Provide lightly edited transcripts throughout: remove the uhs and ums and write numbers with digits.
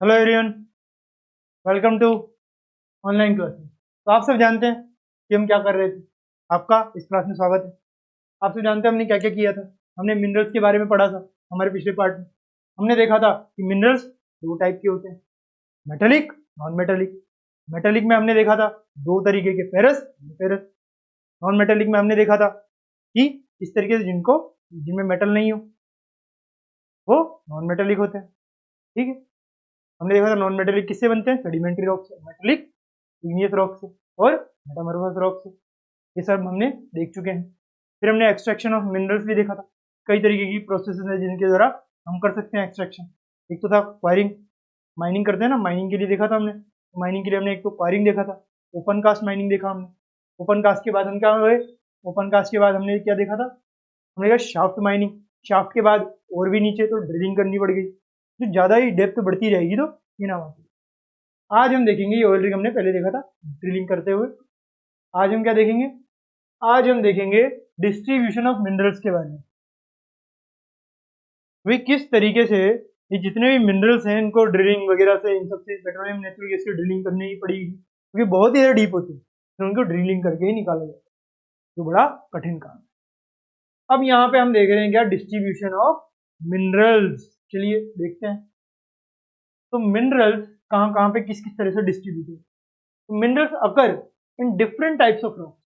Hello everyone, welcome to online classes. तो आप सब जानते हैं कि हम क्या कर रहे थे। आपका इस क्लास में स्वागत है। आप सब जानते हैं हमने क्या क्या किया था। हमने मिनरल्स के बारे में पढ़ा था हमारे पिछले पार्ट में। हमने देखा था कि मिनरल्स दो टाइप के होते हैं, मेटेलिक, नॉन मेटेलिक। मेटेलिक में हमने देखा था दो तरीके के, फेरस, फेरस। नॉन मेटेलिक में हमने देखा था कि इस तरीके से जिनमें मेटल नहीं हो वो नॉन मेटेलिक होते हैं। ठीक है, हमने देखा था नॉन मेटेलिक किससे बनते हैं, सेडिमेंट्री रॉक से, मेटेलिक इग्नियस रॉक से और मेटामॉर्फस रॉक से। ये सब हमने देख चुके हैं। फिर हमने एक्सट्रैक्शन ऑफ मिनरल्स भी देखा था। कई तरीके की प्रोसेस है जिनके द्वारा हम कर सकते हैं एक्सट्रैक्शन। एक तो था क्वायरिंग, माइनिंग करते हैं ना, माइनिंग के लिए देखा था हमने। माइनिंग के लिए हमने एक तो क्वायरिंग देखा था, ओपन कास्ट माइनिंग देखा हमने। ओपन कास्ट के बाद हम क्या हुए, ओपन कास्ट के बाद हमने क्या देखा था, हमने कहा शाफ्ट माइनिंग। शाफ्ट के बाद और भी नीचे तो ड्रिलिंग करनी पड़ गई, जो ज़्यादा ही डेप्थ बढ़ती रहेगी तो ये ना होती। आज हम देखेंगे, ये ऑयल रिग हमने पहले देखा था ड्रिलिंग करते हुए। आज हम क्या देखेंगे, आज हम देखेंगे डिस्ट्रीब्यूशन ऑफ मिनरल्स के बारे में। वे किस तरीके से ये जितने भी मिनरल्स हैं इनको ड्रिलिंग वगैरह से, इन सबसे पेट्रोलियम नेचुरल गैस की ड्रिलिंग करनी ही पड़ेगी क्योंकि बहुत ही ज़्यादा डीप होती है, तो उनको ड्रिलिंग करके ही निकाला जाता है, जो बड़ा कठिन काम है। अब यहाँ पे हम देख रहे हैं क्या, डिस्ट्रीब्यूशन ऑफ मिनरल्स। चलिए देखते हैं। तो मिनरल्स कहाँ कहाँ पे किस किस तरह से डिस्ट्रीब्यूट है। तो minerals occur in different types of rock.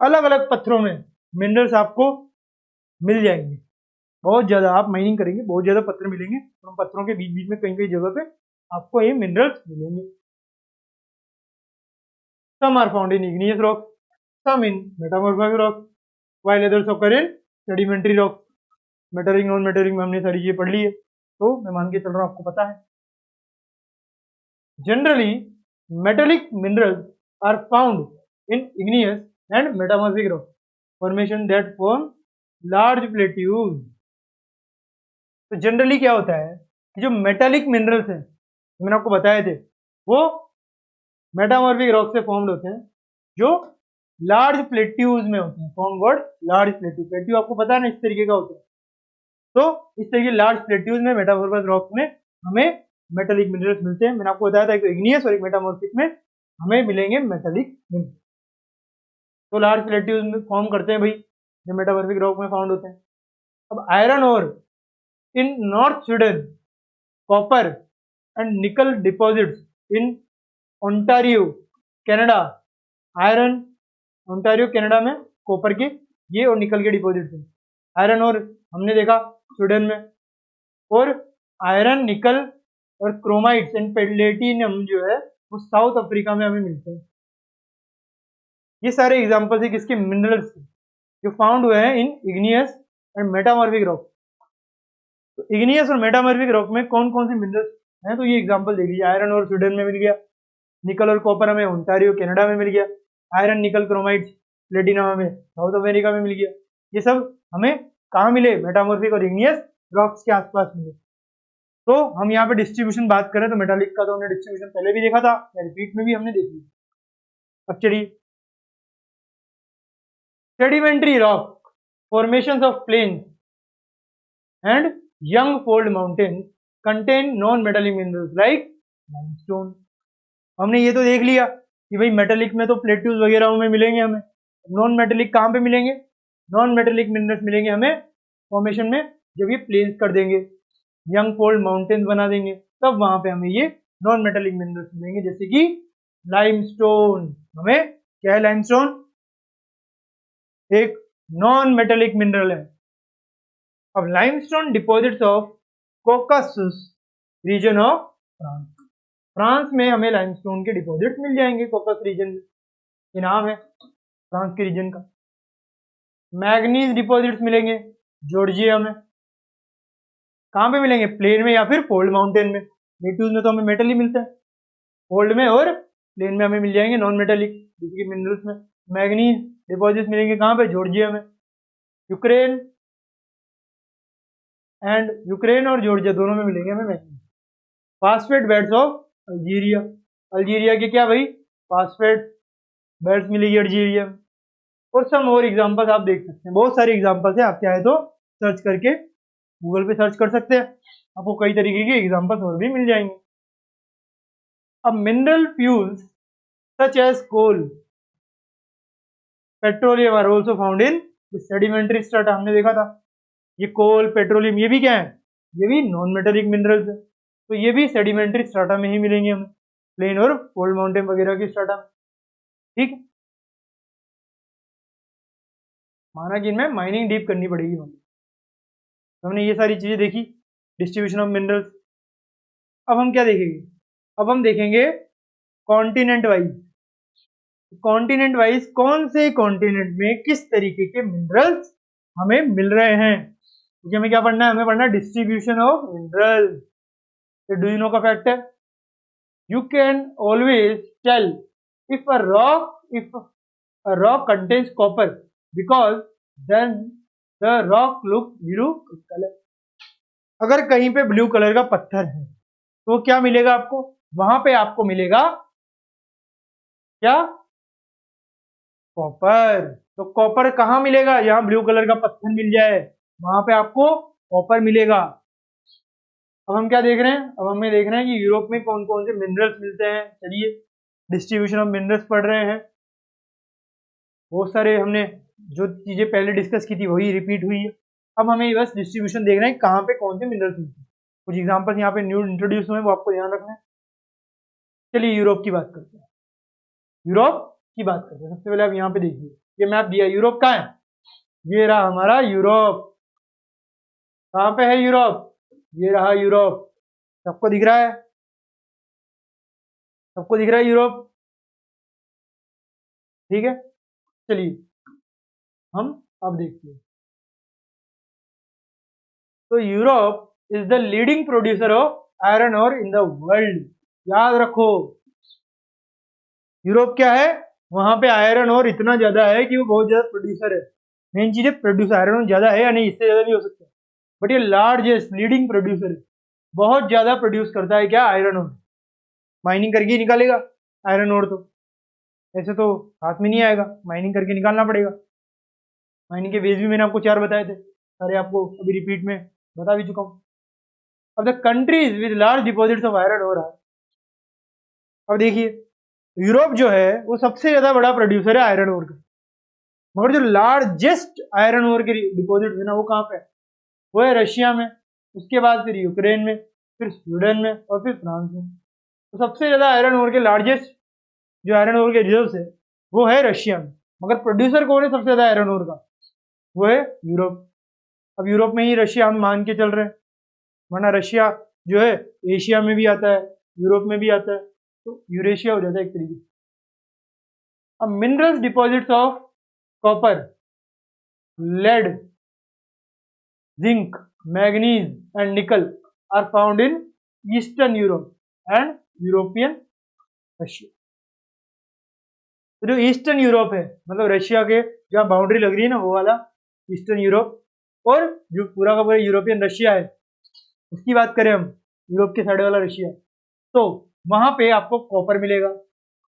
अलग अलग पत्थरों में मिनरल्स आपको मिल जाएंगे। बहुत ज्यादा आप माइनिंग करेंगे, बहुत ज्यादा पत्थर मिलेंगे, और उन पत्थरों के बीच बीच में कई कई जगह पे आपको ये मिनरल्स मिलेंगे। Some are found in igneous rock, some in metamorphic rock, while others occur in sedimentary rock। Metallic non metallic में हमने सारी चीजें पढ़ ली है, तो मैं मान के चल रहा हूँ आपको पता है। Generally metallic minerals are found in igneous and metamorphic rock formation that form large plateaus। तो जनरली क्या होता है कि जो मेटेलिक मिनरल्स हैं, मैंने आपको बताए थे, वो मेटामॉर्फिक रॉक से फॉर्म्ड होते हैं जो लार्ज प्लेट्यूज में होते हैं। Form word large plateau, plateau आपको पता है ना, इस तरीके का होता है। तो इस तरह के लार्ज प्लेट्यूज में, मेटामॉर्फस रॉक में हमें मेटेलिक मिनरल्स मिलते हैं। मैंने आपको बताया था एक इग्नियस और एक मेटामॉर्फिक में हमें मिलेंगे मेटेलिक मिनरल्स। तो लार्ज प्लेट्यूज में फॉर्म करते हैं भाई, जो मेटामॉर्फिक रॉक में फाउंड होते हैं। अब आयरन और in north Sweden, copper and nickel deposits in Ontario Canada. Iron Ontario Canada में कॉपर के ये और निकल के डिपॉजिट्स हैं। आयरन और हमने देखा स्वीडन में, और आयरन, निकल और क्रोमाइट्स एंड प्लेटिनम जो है वो साउथ अफ्रीका में हमें मिलते हैं। ये सारे एग्जांपल्स है किसके, मिनरल्स के, जो फाउंड हुए हैं इन इग्नियस एंड मेटामॉर्फिक रॉक। तो इग्नियस और मेटामॉर्फिक रॉक में कौन कौन से मिनरल्स हैं, तो ये एग्जांपल देख लीजिए। आयरन और स्वीडन में मिल गया, निकल और कॉपर हमें ओंटारियो कनाडा में मिल गया, आयरन, निकल, क्रोमाइट्स, प्लेटिनम हमें साउथ अमेरिका में मिल गया। ये सब हमें कहाँ मिले, मेटामॉर्फिक और इग्नियस रॉक्स के आसपास मिले। तो हम यहाँ पे डिस्ट्रीब्यूशन बात करें तो मेटालिक का तो हमने डिस्ट्रीब्यूशन पहले भी देखा था, रिपीट में भी हमने देख लिया। अब चलिए, sedimentary rock formations of plains and young fold mountains contain non metallic minerals like limestone. हमने ये तो देख लिया कि भाई मेटालिक में तो प्लेट्यूज वगैरह में मिलेंगे हमें। नॉन मेटालिक कहाँ पे मिलेंगे, नॉन मेटालिक मिनरल्स मिलेंगे हमें फॉर्मेशन में जब ये प्लेन्स कर देंगे, यंग फोल्ड माउंटेन्स बना देंगे, तब वहां पे हमें ये नॉन मेटालिक मिनरल्स मिलेंगे, जैसे कि लाइमस्टोन। हमें क्या है, लाइमस्टोन एक नॉन मेटालिक मिनरल है। अब limestone deposits of Caucasus region of France. France में हमें लाइमस्टोन के डिपॉजिट्स मिल जाएंगे, कोकस रीजन में, ये नाम है फ्रांस के रीजन का। मैग्नीज डिपॉजिट्स मिलेंगे जॉर्जिया में। कहाँ पे मिलेंगे, प्लेन में या फिर फोल्ड माउंटेन में। प्लेट्यूज में तो हमें मेटल ही मिलता है, फोल्ड में और प्लेन में हमें मिल जाएंगे नॉन मेटालिक जैसे कि मिनरल्स में। मैग्नीज डिपॉजिट्स मिलेंगे कहाँ पे, जॉर्जिया में। यूक्रेन और जॉर्जिया दोनों में मिलेंगे हमें manganese. Phosphate beds of Algeria, Algeria के क्या भाई, फास्फेट बेड्स मिलेगी अल्जीरिया में। और सम और एग्जांपल्स आप देख सकते हैं, बहुत सारे एग्जांपल्स हैं, आप चाहे तो सर्च करके गूगल पे सर्च कर सकते हैं, आपको कई तरीके के एग्जांपल्स और भी मिल जाएंगे। अब mineral fuels such as coal, petroleum are also found in sedimentary strata, हमने देखा था। ये कोल, पेट्रोलियम, ये भी क्या है, ये भी नॉन मेटेलिक मिनरल्स है, तो ये भी सेडिमेंट्री स्ट्राटा में ही मिलेंगे हमें, प्लेन और फोल्ड माउंटेन वगैरह की स्ट्राटा में। ठीक, माना कि इनमें माइनिंग डीप करनी पड़ेगी हमें। तो हमने ये सारी चीजें देखी, डिस्ट्रीब्यूशन ऑफ मिनरल्स। अब हम क्या देखेंगे, अब हम देखेंगे कॉन्टिनेंट वाइज। कॉन्टिनेंट वाइज कौन से कॉन्टिनेंट में किस तरीके के मिनरल्स हमें मिल रहे हैं, क्योंकि हमें क्या पढ़ना है, हमें पढ़ना है distribution of minerals. Do you know का फैक्ट है, you can always tell if a rock contains copper because then the rock looks blue color। अगर कहीं पे ब्लू कलर का पत्थर है तो क्या मिलेगा आपको, वहां पे आपको मिलेगा क्या, कॉपर। तो कॉपर कहाँ मिलेगा, जहां ब्लू कलर का पत्थर मिल जाए वहां पे आपको कॉपर मिलेगा। अब हम क्या देख रहे हैं, अब हमें देख रहे हैं कि यूरोप में कौन कौन से मिनरल्स मिलते हैं। चलिए डिस्ट्रीब्यूशन ऑफ मिनरल्स पढ़ रहे हैं, बहुत सारे हमने जो चीजें पहले डिस्कस की थी वही रिपीट हुई है। अब हमें बस डिस्ट्रीब्यूशन देखना है कहाँ पे कौन से मिनरल्स मिलते हैं। कुछ एग्जांपल्स यहाँ पे न्यू इंट्रोड्यूस हुए, वो आपको ध्यान रखना है। चलिए यूरोप की बात करते हैं, यूरोप की बात करते हैं। सबसे पहले आप यहाँ पे देखिए, ये मैप दिया, यूरोप कहाँ है, ये रहा हमारा यूरोप। कहाँ पे है यूरोप, ये रहा यूरोप। सबको दिख रहा है, सबको दिख रहा है यूरोप, ठीक है। चलिए हम अब देखते हैं, तो Europe is the leading producer of iron ore in the world. याद रखो, यूरोप क्या है, वहां पे आयरन ओर इतना ज्यादा है कि वो बहुत ज्यादा प्रोड्यूसर है। मेन चीज है प्रोड्यूसर, आयरन ज्यादा है या नहीं, इससे ज्यादा भी हो सकता है, बट ये लार्जेस्ट लीडिंग प्रोड्यूसर है, बहुत ज्यादा प्रोड्यूस करता है क्या, आयरन ओर। माइनिंग करके ही निकालेगा आयरन ओर, तो ऐसे तो हाथ में नहीं आएगा, माइनिंग करके निकालना पड़ेगा। माइनिंग के बेस भी मैंने आपको 4 बताए थे, सारे आपको अभी रिपीट में बता भी चुका हूँ। अब the countries with large deposits of iron ore, अब देखिए यूरोप जो है वो सबसे ज्यादा बड़ा प्रोड्यूसर है आयरन ओर का, मगर जो लार्जेस्ट आयरन ओर के डिपॉजिट है ना, वो कहाँ पे है, वो है रशिया में, उसके बाद फिर यूक्रेन में, फिर स्वीडन में और फिर फ्रांस में। तो सबसे ज्यादा आयरन ओर के लार्जेस्ट जो आयरन ओर के रिजर्व है वो है रशिया में, मगर प्रोड्यूसर कौन है सबसे ज्यादा आयरन ओर का, वो है यूरोप। अब यूरोप में ही रशिया हम मान के चल रहे हैं, वरना रशिया जो है एशिया में भी आता है, यूरोप में भी आता है, तो यूरेशिया हो जाता है एक तरीके से। अब minerals deposits of copper, lead, zinc, manganese and nickel are found in eastern Europe and European Russia. तो जो ईस्टर्न यूरोप है, मतलब रशिया के जहाँ बाउंड्री लग रही है ना वो वाला ईस्टर्न यूरोप, और जो पूरा का पूरा यूरोपियन रशिया है उसकी बात करें हम, यूरोप के साइड वाला रशिया, तो वहां पे आपको कॉपर मिलेगा,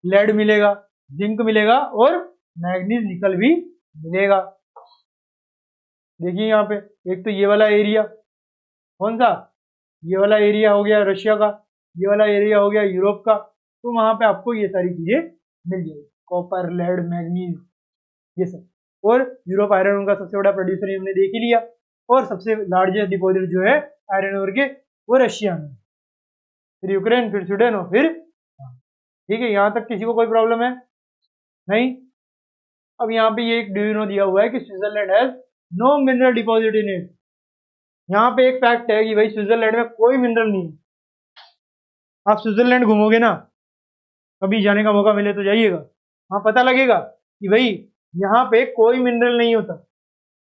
लेड मिलेगा, जिंक मिलेगा और मैग्नीज निकल भी मिलेगा। देखिए यहाँ पे एक तो ये वाला एरिया, कौन सा, ये वाला एरिया हो गया रशिया का, ये वाला एरिया हो गया यूरोप का, तो वहां पे आपको ये सारी चीजें मिल जाएगी, कॉपर, लेड, मैग्नीज, ये सब। और यूरोप आयरन ओर का सबसे बड़ा प्रोड्यूसर हमने देख ही लिया, और सबसे लार्जेस्ट डिपॉजिट जो है आयरन ओर के वो रशिया में, फिर यूक्रेन, फिर स्वीडन और फिर, ठीक है। यहाँ तक किसी को कोई प्रॉब्लम है नहीं। अब यहाँ पे ये एक ड्यू नो दिया हुआ है कि Switzerland has no mineral deposit in it. यहाँ पे एक फैक्ट है कि भाई स्विट्जरलैंड में कोई मिनरल नहीं है। आप स्विट्जरलैंड घूमोगे ना, कभी जाने का मौका मिले तो जाइएगा, वहां पता लगेगा कि भाई यहाँ पे कोई मिनरल नहीं होता,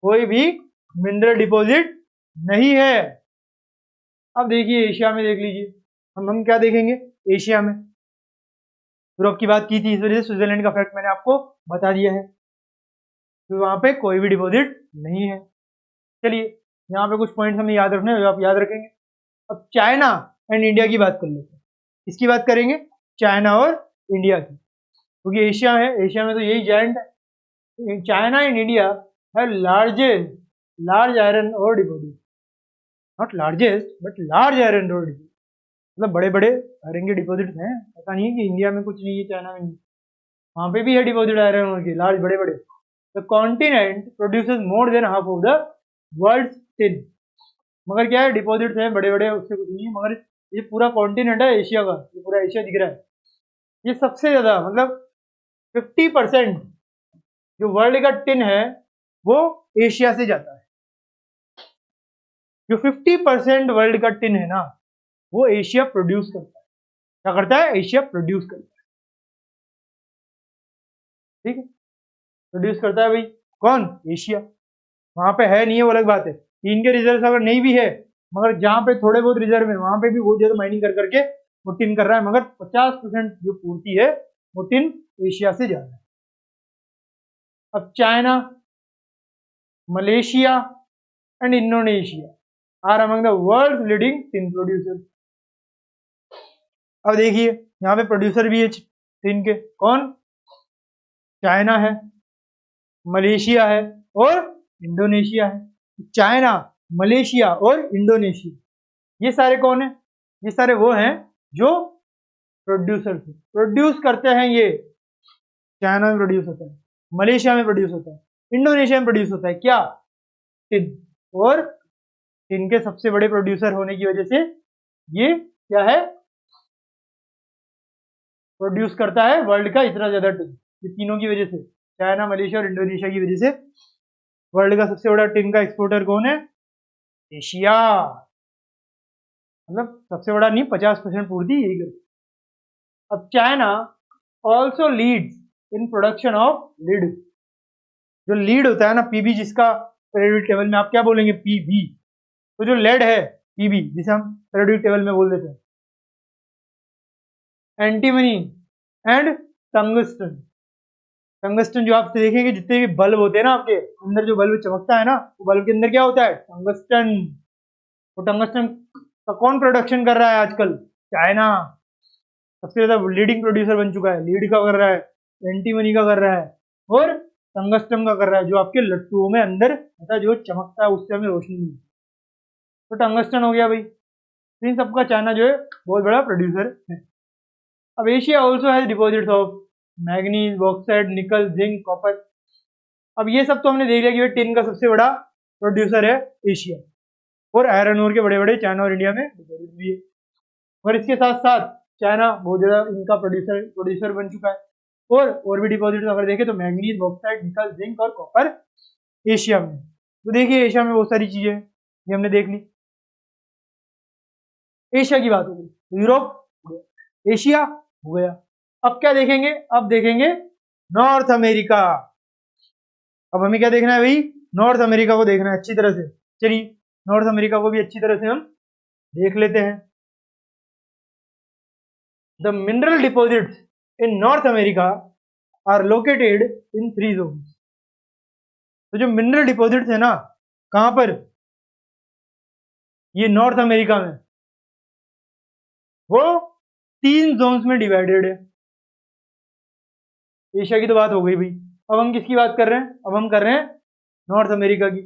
कोई भी मिनरल डिपॉजिट नहीं है। अब देखिए एशिया में देख लीजिए, हम क्या देखेंगे एशिया में, यूरोप की बात की थी, इस वजह से स्विट्जरलैंड का फैक्ट मैंने आपको बता दिया है, तो वहां पे कोई भी डिपॉजिट नहीं है। चलिए यहाँ पे कुछ पॉइंट्स हमें याद रखने हैं, आप याद रखेंगे। अब चाइना एंड इंडिया की बात कर लेते हैं, इसकी बात करेंगे चाइना और इंडिया की, क्योंकि एशिया है, एशिया में तो यही जायंट है। चाइना एंड इंडिया है large iron ore deposit. Not largest but large iron ore deposit, मतलब बड़े बड़े आयरन के डिपॉजिट्स हैं। ऐसा नहीं है कि इंडिया में कुछ नहीं है, चाइना में नहीं, वहाँ पे भी है डिपॉजिट आयरन ओर के लार्ज बड़े बड़े। The continent produces more than half of the world tin, मगर क्या है डिपॉजिट्स हैं बड़े बड़े, उससे कुछ नहीं है, मगर ये पूरा कॉन्टिनेंट है एशिया का, ये पूरा एशिया दिख रहा है, ये सबसे ज्यादा मतलब 50% जो वर्ल्ड का टिन है वो एशिया से जाता है। जो 50% वर्ल्ड का टिन है ना वो एशिया प्रोड्यूस करता है। क्या करता है? एशिया प्रोड्यूस करता है। ठीक है, प्रोड्यूस करता है भाई कौन? एशिया। वहां पे है नहीं है वो अलग बात है, टिन के रिजर्व अगर नहीं भी है, मगर जहां पे थोड़े बहुत रिजर्व है वहां पे भी बहुत ज्यादा माइनिंग कर करके वो टिन कर रहा है, मगर 50% जो पूर्ति है वो टिन एशिया से जा रहा है। अब China, Malaysia and Indonesia are among the world leading tin producer. अब देखिए यहाँ पे प्रोड्यूसर भी है टिन के, कौन? चाइना है, मलेशिया है और इंडोनेशिया है। चाइना, मलेशिया और इंडोनेशिया, ये सारे कौन है? ये सारे वो हैं जो प्रोड्यूसर थे, प्रोड्यूस करते हैं। ये चाइना में प्रोड्यूस होता है, मलेशिया में प्रोड्यूस होता है, इंडोनेशिया में प्रोड्यूस होता है क्या? टिन। और टिन के सबसे बड़े प्रोड्यूसर होने की वजह से ये क्या है? प्रोड्यूस करता है वर्ल्ड का इतना ज्यादा टिन। ये तीनों की वजह से, चाइना, मलेशिया और इंडोनेशिया की वजह से वर्ल्ड का सबसे बड़ा टिन का एक्सपोर्टर कौन है? एशिया। मतलब सबसे बड़ा नहीं, 50% पूर्ति यही करती। अब China also leads in production of lead. जो लीड होता है ना, पीबी, जिसका पीरियोडिक टेबल में आप क्या बोलेंगे? पीबी। तो जो लेड है पीबी, जिसे हम पीरियोडिक टेबल में बोल देते हैं, एंटीमनी एंड टंगस्टन। टंगस्टन जो आप देखेंगे जितने भी बल्ब होते हैं ना आपके अंदर, जो बल्ब चमकता है ना, वो बल्ब के अंदर क्या होता है? टंगस्टन। वो टंगस्टन का कौन प्रोडक्शन कर रहा है आजकल? चाइना। सबसे ज्यादा लीडिंग प्रोड्यूसर बन चुका है। लीड का कर रहा है, एंटीमनी का कर रहा है और टंगस्टन का कर रहा है, जो आपके लट्टुओं में अंदर होता है, जो चमकता है, उससे हमें रोशनी मिलती है। तो टंगस्टन हो गया भाई। इन सबका चाइना जो है बहुत बड़ा प्रोड्यूसर है। अब Asia also has deposits of manganese, bauxite, निकल, जिंक, कॉपर। अब ये सब तो हमने देख लिया कि टिन का सबसे बड़ा प्रोड्यूसर है एशिया, और आयरन ओर के बड़े बड़े चाइना और इंडिया में डिपॉजिट भी है। और इसके साथ साथ चाइना बहुत ज्यादा इनका प्रोड्यूसर बन चुका है। और भी डिपॉजिट अगर देखें तो मैग्नीज, बॉक्साइट, निकल, जिंक और कॉपर एशिया में। तो देखिए एशिया में बहुत सारी चीजें ये हमने देख ली। एशिया की बात हो गई, यूरोप हो गया, एशिया हो गया। अब क्या देखेंगे? अब देखेंगे नॉर्थ अमेरिका। अब हमें क्या देखना है भाई? नॉर्थ अमेरिका को देखना है अच्छी तरह से। चलिए नॉर्थ अमेरिका को भी अच्छी तरह से हम देख लेते हैं। The mineral deposits in North America are located in 3 zones. तो जो मिनरल डिपॉजिट्स है ना, कहां पर? ये नॉर्थ अमेरिका में, वो 3 जोन्स में डिवाइडेड है। एशिया की तो बात हो गई भाई। अब हम किसकी बात कर रहे हैं? अब हम कर रहे हैं नॉर्थ अमेरिका की।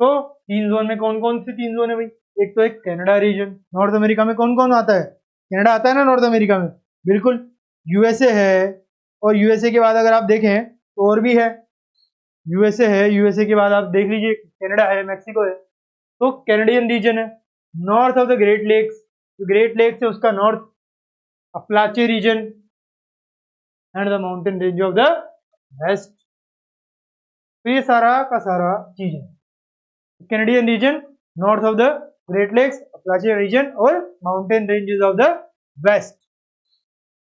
तो 3 जोन में कौन कौन से 3 जोन है भाई? एक तो एक कनाडा रीजन। नॉर्थ अमेरिका में कौन कौन आता है? कनाडा आता है ना नॉर्थ अमेरिका में, बिल्कुल। यूएसए है, और यूएसए के बाद अगर आप देखें तो और भी है। यूएसए है, यूएसए के बाद आप देख लीजिए कनाडा है, मैक्सिको है। तो कैनेडियन रीजन है। North of the Great Lakes, जो ग्रेट लेक्स है उसका north, Appalachian region and the mountain range of the west. तो ये सारा का सारा चीज है। Canadian region, north of the Great Lakes, Appalachian region और mountain ranges of the west.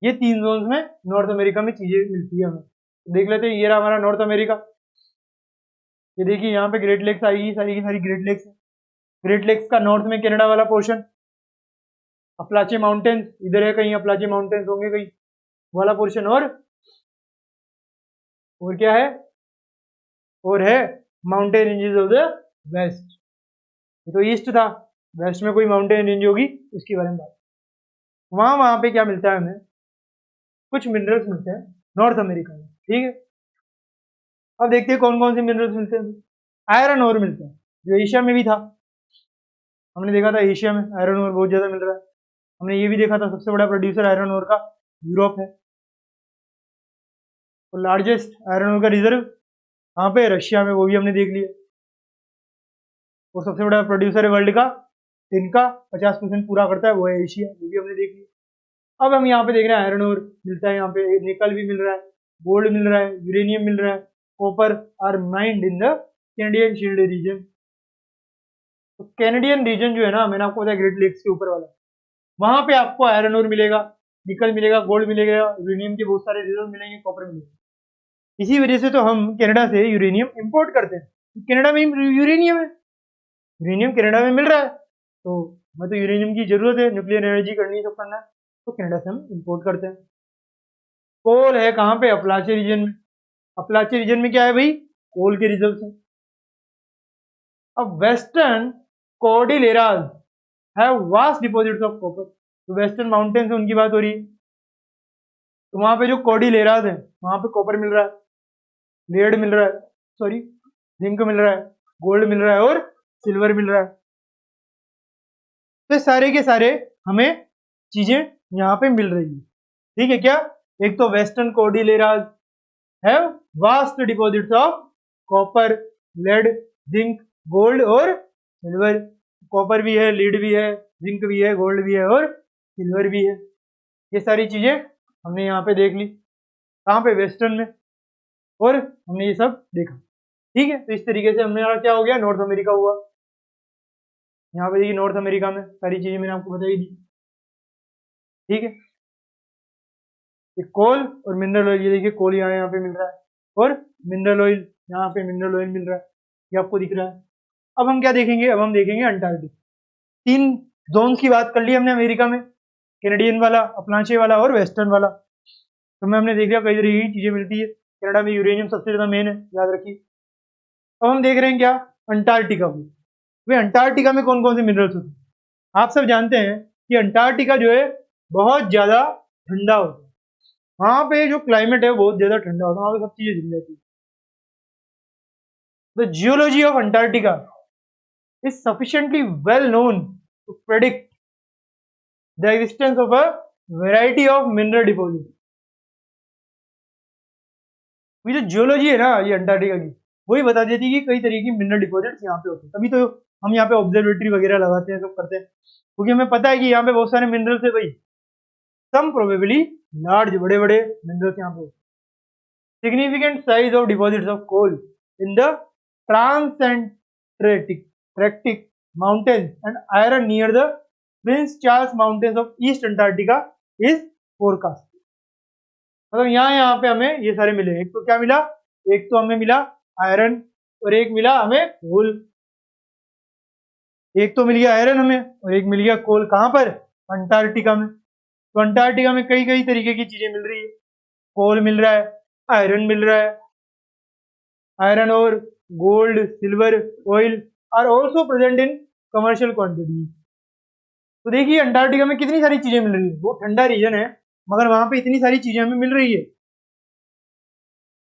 ये 3 जोन्स में नॉर्थ अमेरिका में चीजें मिलती है हमें। तो देख लेते हैं, ये रहा हमारा नॉर्थ अमेरिका। ये देखिए यहाँ पे ग्रेट लेक्स आएगी, सारी की सारी ग्रेट लेक्स है। ग्रेट लेक्स का नॉर्थ में कनाडा वाला पोर्शन, अप्लाचे माउंटेन्स इधर है कहीं, अप्लाचे माउंटेन्स होंगे कहीं वाला पोर्शन, और क्या है? और है mountain ranges of the west. ये तो ईस्ट था, वेस्ट में कोई माउंटेन रेंज होगी उसके बारे में बात। वहां पे क्या मिलता है हमें? कुछ मिनरल्स मिलते हैं नॉर्थ अमेरिका में, ठीक है। अब देखते हैं कौन कौन से मिनरल्स मिलते हैं। आयरन ओर मिलते हैं, जो एशिया में भी था, हमने देखा था एशिया में आयरन ओर बहुत ज्यादा मिल रहा है। हमने ये भी देखा था सबसे बड़ा प्रोड्यूसर आयरन ओर का यूरोप है, और लार्जेस्ट आयरन ओर का रिजर्व कहाँ पे, रशिया में, वो भी हमने देख लिया। और सबसे बड़ा प्रोड्यूसर है वर्ल्ड का, इनका 50% पूरा करता है, वो है एशिया, वो भी हमने देख लिया। अब हम यहाँ पे देख रहे हैं आयरन ओर मिलता है, यहाँ पे निकल भी मिल रहा है, गोल्ड मिल रहा है, यूरेनियम मिल रहा है, copper are mined in the Canadian shield region. तो कैनेडियन रीजन जो है ना, मैंने आपको बताया ग्रेट लेक्स के ऊपर वाला, वहां पे आपको आयरन ओर मिलेगा, निकल मिलेगा, गोल्ड मिलेगा, यूरेनियम के बहुत सारे रिजर्व मिलेंगे, कॉपर मिलेगा। इसी वजह से तो हम कनाडा से यूरेनियम इंपोर्ट करते हैं, कनाडा में यूरेनियम है, यूरेनियम कनाडा में मिल रहा है, तो हमें तो यूरेनियम की जरूरत है, न्यूक्लियर एनर्जी करनी है तो करना है, तो कनाडा से हम इंपोर्ट करते हैं। कोल है कहाँ पे, अपलाचे रीजन में। अपलाचे रीजन में क्या है भाई, कोल के रिजर्व है। अब western cordilleras have vast deposits of copper, तो वेस्टर्न माउंटेन से उनकी बात हो रही है, तो वहां पे जो कॉर्डिलेराज है वहां पे कॉपर मिल रहा है, लेड मिल रहा है, सॉरी जिंक मिल रहा है, गोल्ड मिल रहा है और सिल्वर मिल रहा है। तो सारे के सारे हमें चीजें यहाँ पे मिल रही है, ठीक है क्या। एक तो western cordilleras have vast deposits of copper, lead, zinc, gold और सिल्वर। कॉपर भी है, लीड भी है, जिंक भी है, गोल्ड भी है और सिल्वर भी है। ये सारी चीजें हमने यहाँ पे देख ली, कहाँ पे, वेस्टर्न में, और हमने ये सब देखा, ठीक है। तो इस तरीके से हमने क्या हो गया, नॉर्थ अमेरिका हुआ। यहाँ पे देखिए नॉर्थ अमेरिका में सारी चीजें मैंने आपको बताई दी, ठीक है। कोल और मिनरल ऑयल, ये देखिए कोल यहाँ पे मिल रहा है, और मिनरल ऑयल यहाँ पे मिनरल ऑयल मिल रहा है, ये आपको दिख रहा है। अब हम क्या देखेंगे, अब हम देखेंगे अंटार्कटिक। 3 जोन्स की बात कर ली हमने अमेरिका में, कैनेडियन वाला, अपलाचे वाला और वेस्टर्न वाला। तो मैं हमने देख लिया कई तरीके की चीजें मिलती है, कनाडा में यूरेनियम सबसे ज्यादा मेन है, याद रखिए। अब हम देख रहे हैं क्या, अंटार्कटिका को। वे अंटार्कटिका में कौन कौन से मिनरल्स होते हैं। आप सब जानते हैं कि अंटार्कटिका जो है बहुत ज्यादा ठंडा होता है, वहां पे जो क्लाइमेट है बहुत ज्यादा ठंडा होता है, वहां पे सब चीजें जम जाती है। The geology of Antarctica is sufficiently well known to predict the existence of a variety of mineral deposit. ये जो जियोलॉजी है ना ये अंटार्कटिका की, वही बता देती है कि कई तरीके की मिनरल डिपॉजिट्स यहाँ पे होते हैं। तभी तो हम यहाँ पे ऑब्जर्वेटरी वगैरह लगाते हैं, सब करते हैं, क्योंकि हमें पता है कि यहाँ पे बहुत सारे मिनरल्स है भाई, सम प्रोबेबली लार्ज, बड़े बड़े मिनरल्स यहाँ पे। Significant size of deposits of coal in the Transantarctic mountains and iron near the Prince Charles mountains of east Antarctica is forecast. मतलब यहाँ पे हमें ये सारे मिले, एक तो क्या मिला, एक तो हमें मिला आयरन, और एक मिला हमें कोल। एक तो मिल गया आयरन हमें, और एक मिल गया कोल, कहां पर, अंटार्कटिका में। तो अंटार्कटिका में कई कई तरीके की चीजें मिल रही है, कोल मिल रहा है, आयरन मिल रहा है, आयरन और gold, silver, oil are also present in commercial quantity. तो देखिए अंटार्कटिका में कितनी सारी चीजें मिल रही है, वो ठंडा रीजन है मगर वहां पे इतनी सारी चीजें हमें मिल रही है,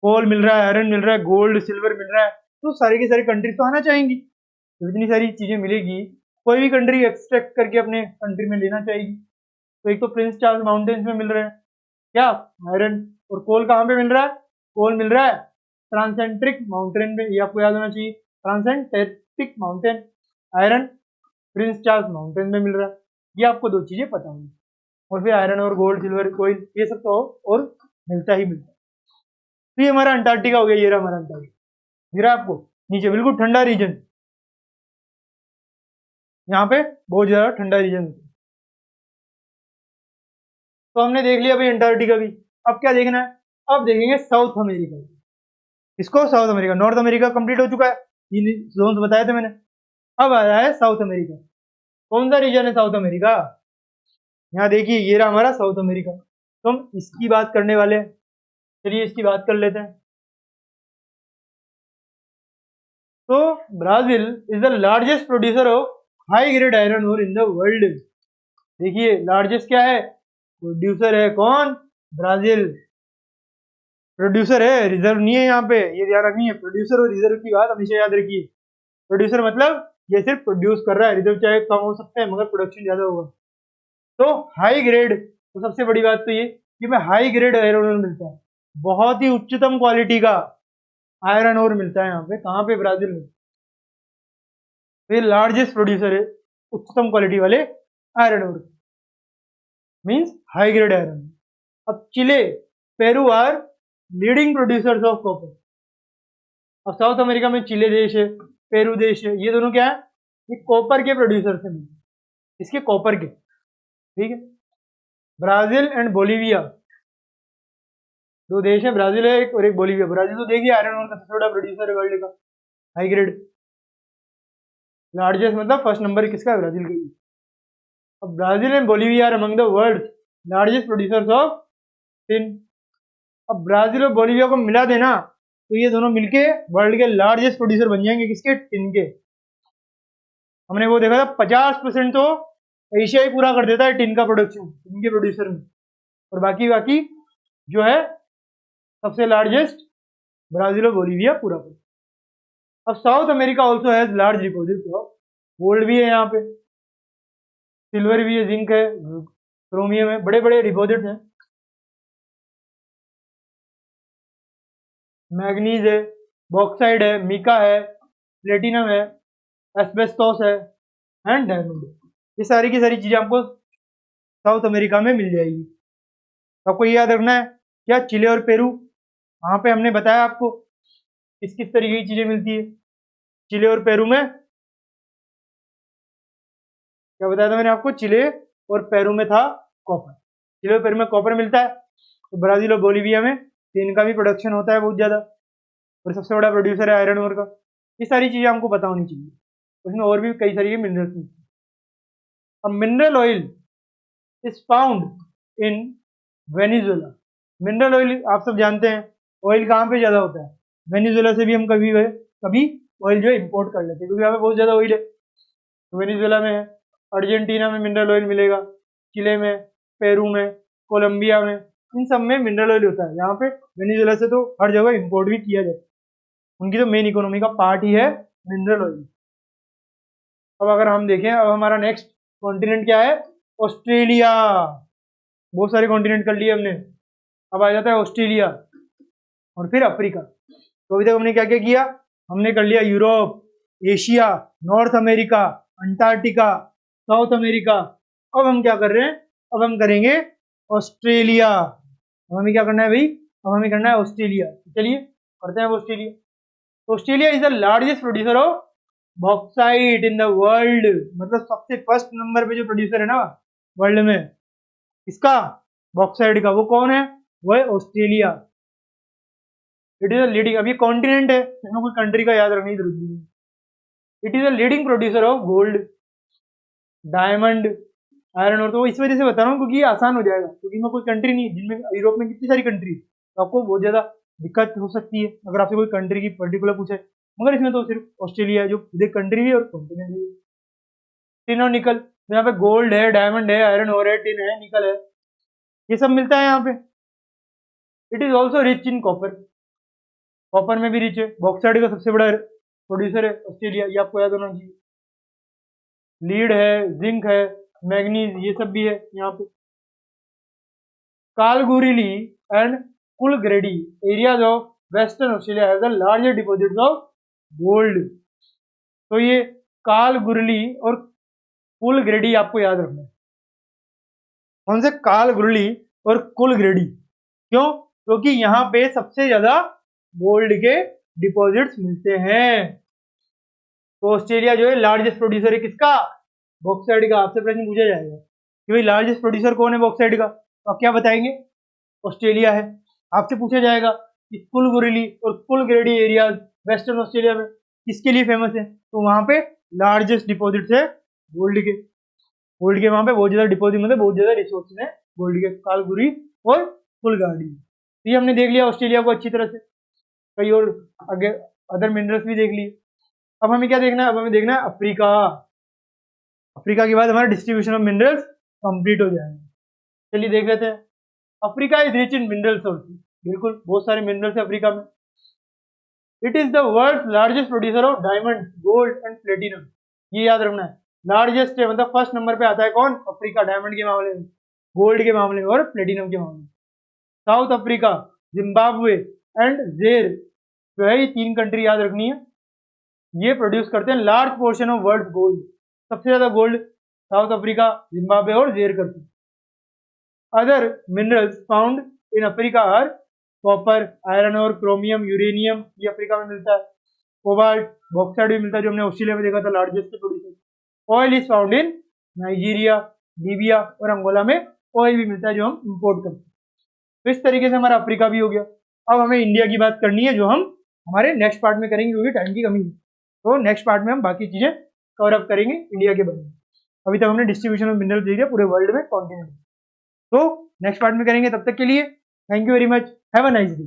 कोल मिल रहा है, आयरन मिल रहा है, गोल्ड सिल्वर मिल रहा है, तो सारी की सारी कंट्रीज तो आना चाहेंगी, तो इतनी सारी चीजें मिलेगी, कोई भी कंट्री एक्सट्रैक्ट करके अपने कंट्री में लेना चाहेगी। तो एक तो प्रिंस चार्ल्स माउंटेन्स में मिल रहे हैं क्या, आयरन, और कोल कहाँ पे मिल रहा है, कोल मिल रहा है ट्रांसेंट्रिक माउंटेन में, ये आपको याद होना चाहिए, Transantarctic mountain, iron Prince Charles mountain में मिल रहा है, ये आपको 2 चीजें पता होंगी। और फिर आयरन और गोल्ड सिल्वर कोयल ये सब तो और मिलता ही मिलता है। तो ये हमारा अंटार्कटिका हो गया, ये रहा हमारा अंटार्कटिका, दिख रहा है आपको नीचे, बिल्कुल ठंडा रीजन, यहाँ पे बहुत ज्यादा ठंडा रीजन होता है। तो हमने देख लिया भाई अंटार्कटिका भी। अब क्या देखना है, अब देखेंगे साउथ अमेरिका। इसको south America, north America complete हो चुका है, 3 जोन्स बताए थे मैंने। अब आया है साउथ अमेरिका। कौन सा रीजन है साउथ अमेरिका, यहाँ देखिए ये रहा हमारा साउथ अमेरिका। तो हम इसकी बात करने वाले हैं, चलिए इसकी बात कर लेते हैं। तो Brazil is the largest producer of high grade iron ore in the world. देखिए लार्जेस्ट क्या है, प्रोड्यूसर है कौन, ब्राजील। प्रोड्यूसर है, रिजर्व नहीं है यहाँ पे, ये ध्यान रखनी है, प्रोड्यूसर और रिजर्व की बात हमेशा याद रखिए। प्रोड्यूसर मतलब ये सिर्फ प्रोड्यूस कर रहा है, रिजर्व चाहे कम हो सकता है मगर प्रोडक्शन ज्यादा होगा। तो हाई ग्रेड, तो सबसे बड़ी बात तो ये कि हमें हाई ग्रेड आयरन ओर मिलता है, बहुत ही उच्चतम क्वालिटी का आयरन ओर मिलता है यहाँ पे। कहाँ पे? ब्राजील में। ये लार्जेस्ट प्रोड्यूसर है उच्चतम क्वालिटी वाले iron ore, means high grade iron. अब Chile, Peru are leading producers of copper. अब साउथ अमेरिका में चिले देश है, पेरू देश है, ये दोनों क्या है? ये कॉपर के प्रोड्यूसर्स हैं, इसके कॉपर के, ठीक है। ब्राजील एंड बोलीविया, दो देश है, ब्राजील है एक और एक बोलीविया। ब्राजील तो देखिए आयरन ओर का सबसे बड़ा प्रोड्यूसर है वर्ल्ड का, हाई ग्रेड, लार्जेस्ट, मतलब फर्स्ट नंबर किसका है? ब्राजील का ही। अब Brazil and Bolivia are among the world largest producers of tin. अब ब्राजील और बोलीविया को मिला देना तो ये दोनों मिलके वर्ल्ड के लार्जेस्ट प्रोड्यूसर बन जाएंगे, किसके? टिन के। हमने वो देखा था 50% तो एशिया ही पूरा कर देता है टिन का प्रोडक्शन, टिन के प्रोड्यूसर में, और बाकी बाकी जो है सबसे लार्जेस्ट ब्राजील और बोलीविया पूरा कर। अब South America also has large deposit of gold भी है यहाँ पे, सिल्वर भी है, जिंक है, क्रोमियम है, बड़े बड़े डिपॉजिट हैं। मैग्नीज है, बॉक्साइड है, मिका है, प्लेटिनम है, एस्बेस्टोस है एंड डायमंड। ये सारी की सारी चीजें आपको साउथ अमेरिका में मिल जाएगी। आपको ये याद रखना है क्या? चिले और पेरू, वहां पे हमने बताया आपको किस किस तरीके की चीजें मिलती है। चिले और पेरू में क्या बताया था मैंने आपको? चिले और पेरू में था कॉपर, चिले और पेरू में कॉपर मिलता है। तो ब्राजील और बोलीविया में टिन का भी प्रोडक्शन होता है बहुत ज्यादा, और सबसे बड़ा प्रोड्यूसर है आयरन ओर का। ये सारी चीजें हमको पता होनी चाहिए। उसमें और भी कई सारी मिनरल्स मिलती है। अब mineral oil is found in Venezuela. Mineral oil आप सब जानते हैं, ऑयल कहाँ पे ज्यादा होता है? वेनेजुएला से भी हम कभी कभी ऑयल जो है इम्पोर्ट कर लेते हैं, क्योंकि यहाँ पे बहुत ज्यादा ऑयल है। तो वेनेजुएला में है, अर्जेंटीना में मिनरल ऑयल मिलेगा, चिले में, पेरू में, कोलंबिया में, इन सब में मिनरल ऑयल होता है। यहाँ पे वेनेजुएला से तो हर जगह इम्पोर्ट भी किया जाता है, उनकी तो मेन इकोनॉमी का पार्ट ही है मिनरल ऑयल। अब अगर हम देखें, अब हमारा नेक्स्ट कॉन्टिनेंट क्या है? ऑस्ट्रेलिया। बहुत सारे कॉन्टिनेंट कर लिए हमने, अब आ जाता है ऑस्ट्रेलिया और फिर अफ्रीका। तो अभी तक हमने क्या क्या किया? हमने कर लिया Europe, Asia, north America, Antarctica, south America. अब हम क्या कर रहे हैं? अब हम करेंगे ऑस्ट्रेलिया। अब हमें क्या करना है भाई? अब हमें करना है ऑस्ट्रेलिया। चलिए करते हैं Australia. Australia is the largest producer of bauxite in the world, मतलब सबसे फर्स्ट नंबर पे जो प्रोड्यूसर है ना वर्ल्ड में इसका, बॉक्साइट का, वो कौन है? वो है Australia. It is a leading, अब ये कॉन्टिनेंट है, इसमें कोई कंट्री का याद रखने की जरूरत नहीं है। It is a leading producer of gold, diamond, iron और। तो इस वजह से बता रहा हूँ क्योंकि ये आसान हो जाएगा, क्योंकि मैं कोई कंट्री नहीं, जिनमें यूरोप में कितनी सारी कंट्री, तो आपको बहुत ज्यादा दिक्कत हो सकती है अगर आपसे कोई कंट्री की पर्टिकुलर पूछे, मगर इसमें तो सिर्फ ऑस्ट्रेलिया है जो खुद एक कंट्री भी है और कॉन्टिनेंट भी है। टिन और निकल, तो यहाँ पे गोल्ड है, डायमंड है, आयरन और है, टिन है, निकल है, ये सब मिलता है यहाँ पे। It is also rich in copper, copper में भी रिच है। बॉक्साइड का सबसे बड़ा प्रोड्यूसर है ऑस्ट्रेलिया, ये आपको याद होना चाहिए। लीड है, जिंक है, मैग्नीज, ये सब भी है यहाँ पे। Kalgoorlie and Coolgardie areas of western Australia have the largest deposits of gold. तो ये कालगुरली और कुलग्रेडी आपको याद रखना है। कौन से? कालगुरली और कुलग्रेडी। क्यों? क्योंकि यहाँ पे सबसे ज्यादा गोल्ड के डिपॉजिट्स मिलते हैं। तो ऑस्ट्रेलिया जो है लार्जेस्ट प्रोड्यूसर है किसका? बॉक्साइट का। आपसे प्रश्न पूछा जाएगा कि भाई लार्जेस्ट प्रोड्यूसर कौन है बॉक्साइट का, तो आप क्या बताएंगे? ऑस्ट्रेलिया है। आपसे पूछा जाएगा कि कुलगुरली और कुलग्रेडी एरियाज वेस्टर्न ऑस्ट्रेलिया में किसके लिए फेमस है, तो वहां पे लार्जेस्ट डिपॉजिट्स है गोल्ड के। गोल्ड के वहां पे बहुत ज्यादा डिपॉजिट, मतलब बहुत ज्यादा रिसोर्सेज है गोल्ड के, कालगुरी और कुलगाड़ी। ये हमने देख लिया ऑस्ट्रेलिया को अच्छी तरह से, कई और आगे अदर मिनरल्स भी देख लिए। अब हमें क्या देखना है? अब हमें देखना है अफ्रीका। अफ्रीका के बाद हमारा डिस्ट्रीब्यूशन ऑफ मिनरल्स कंप्लीट हो जाएगा। चलिए देख लेते हैं। Africa is rich in minerals also, बिल्कुल बहुत सारे मिनरल्स है अफ्रीका में। It is the world largest producer of diamond, gold and platinum. ये याद रखना है। लार्जेस्ट है मतलब फर्स्ट नंबर पे आता है कौन? अफ्रीका, डायमंड के मामले में, गोल्ड के मामले में और प्लेटिनम के मामले में। साउथ अफ्रीका, जिम्बाब्वे एंड जेर, जो है ये 3 कंट्री याद रखनी है। ये प्रोड्यूस करते हैं large portion of world gold, सबसे ज्यादा गोल्ड साउथ अफ्रीका, जिम्बाब्वे और जेर करते हैं। Other minerals found in Africa are copper, iron और क्रोमियम, यूरेनियम, ये अफ्रीका में मिलता है। कोबाल्ट, बॉक्साइट भी मिलता है, जो हमने ऑस्ट्रेलिया में देखा था largest producer. Oil is found in Nigeria, Libya और अंगोला में ऑयल भी मिलता है जो हम इंपोर्ट करते हैं। तो इस तरीके से हमारा अफ्रीका भी हो गया। अब हमें इंडिया की बात करनी है, जो हम हमारे नेक्स्ट पार्ट में करेंगे क्योंकि टाइम की कमी है। तो नेक्स्ट पार्ट में हम बाकी चीजें कवर अप करेंगे इंडिया के बारे में। अभी तक हमने डिस्ट्रीब्यूशन ऑफ मिनरल देख लिया पूरे वर्ल्ड में, कॉन्टिनेंट। तो नेक्स्ट पार्ट में करेंगे, तब तक के लिए thank you very much, have a nice day.